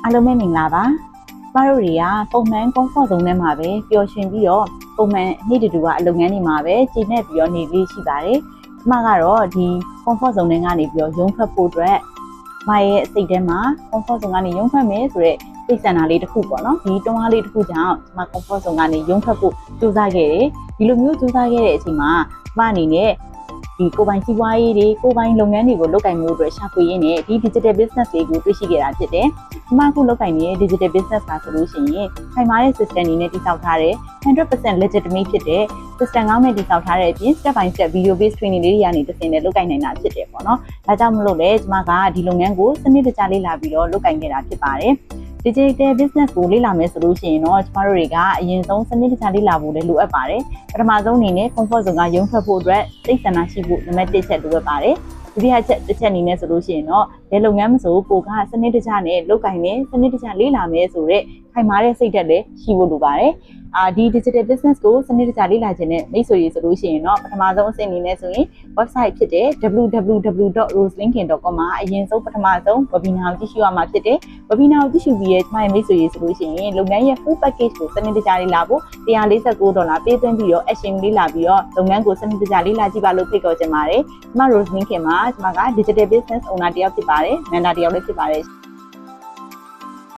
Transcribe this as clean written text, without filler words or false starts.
အားလုံးပဲမင်္ဂလာပါကျမတို့တွေကပုံမှန် comfort zone ထဲမှာပဲပျော်ရွှင်ပြီးတော့ပုံမှန်နေ့တူကအလုပ်ငန်းတွေမှာပဲကျင့်နေပြီးတော့နေလေးရှိပါတယ်ကျမကတော့ဒီ comfort zone ထဲကနေပြီးတော့ရုံးထွက်ဖို့အတွက်မရဲ့စိတ်ထဲမှာ comfort zone ကနေရုံးထွက်မယ်ဆိုတဲ့စိတ်ဆန္ဒလေးတစ်ခုပေါ့နော်ဒီတွန်းအားလေးတစ်ခုကြောင့်ကျမ comfort zone ကနေရုံးထွက်ဖို့ကြိုးစားခဲ့တယ်ဒီလိုမျိုးကြိုးစားခဲ့တဲ့အချိန်မှာကျမအနေနဲ့ဒီကိုပိုင်စီးပွားရေးတွေကိုပိုင်လုပ်ငန်းတွေကိုလုပ်ကိုင်မှုအတွက်ရှာဖွေရင်းနဲ့ဒီ digital business တွေကိုတွေ့ရှိခဲ့တာဖြစ်တယ်။ဒီမှာအခုလုပ်ကိုင်နေတဲ့ digital business ကဆိုလို့ရှိရင်ခိုင်မာတဲ့ system တွေနဲ့တည်ဆောက်ထားတဲ့ 100% legitimate ဖြစ်တဲ့ system ကောင်းနဲ့တည်ဆောက်ထားတဲ့အပြင် step by step video based training လေးတွေကနေတစ်ဆင့်နဲ့လုပ်ကိုင်နိုင်တာဖြစ်တယ်ပေါ့နော်။ဒါကြောင့်မလို့လေကျမကဒီလုပ်ငန်းကိုစနစ်တကျလေ့လာပြီးတော့လုပ်ကိုင်ခဲ့တာဖြစ်ပါတယ်။ digital business ကိုလေ့လာမယ်ဆိုလို့ရှိရင်တော့ကျမတို့တွေကအရင်ဆုံးစနစ်တကျလေ့လာဖို့လည်းလိုအပ်ပါတယ်။ပထမဆုံးအနေနဲ့ comfort zone ကရုံးထွက်ဖို့အတွက်စိတ်ဆန္ဒရှိဖို့နံပါတ်1ချက်လိုအပ်ပါတယ်။ဒုတိယချက်တစ်ချက်အနေနဲ့ဆိုလို့ရှိရင်တော့ဘယ်လုပ်ငန်းမဆိုကိုကစနစ်တကျနဲ့လုပ်ကိုင်မယ်စနစ်တကျလေ့လာမယ်ဆိုတော့ခိုင်မာတဲ့စိတ်ဓာတ်လည်းရှိဖို့လိုပါတယ်။ဒီ digital business ကိုစနစ်တကျလေ့လာခြင်းနဲ့မိတ်ဆွေတွေဆိုလို့ရှိရင်တော့ပထမဆုံးအဆင့်အနေနဲ့ဆိုရင် website ဖြစ်တဲ့ www.roselinkin.com မှာအရင်ဆုံးပထမဆုံး webinar ကိုကြည့်ရှုရမှာဖြစ်တယ်။ webinar ကိုကြည့်ရှုပြီးရဲ့ကျမရဲ့မိတ်ဆွေတွေဆိုလို့ရှိရင်လုပ်ငန်းရဲ့ full package ကိုစနစ်တကျလေ့လာဖို့$149ပေးသွင်းပြီးတော့ action လေ့လာပြီးတော့လုပ်ငန်းကိုစနစ်တကျလေ့လာကြည့်ပါလို့ဖိတ်ခေါ်ချင်ပါတယ်။ကျမ Roselinkin မှာကျမက digital business owner တယောက်ဖြစ်ပါတယ်။ mentor တယောက်လည်းဖြစ်ပါတယ်။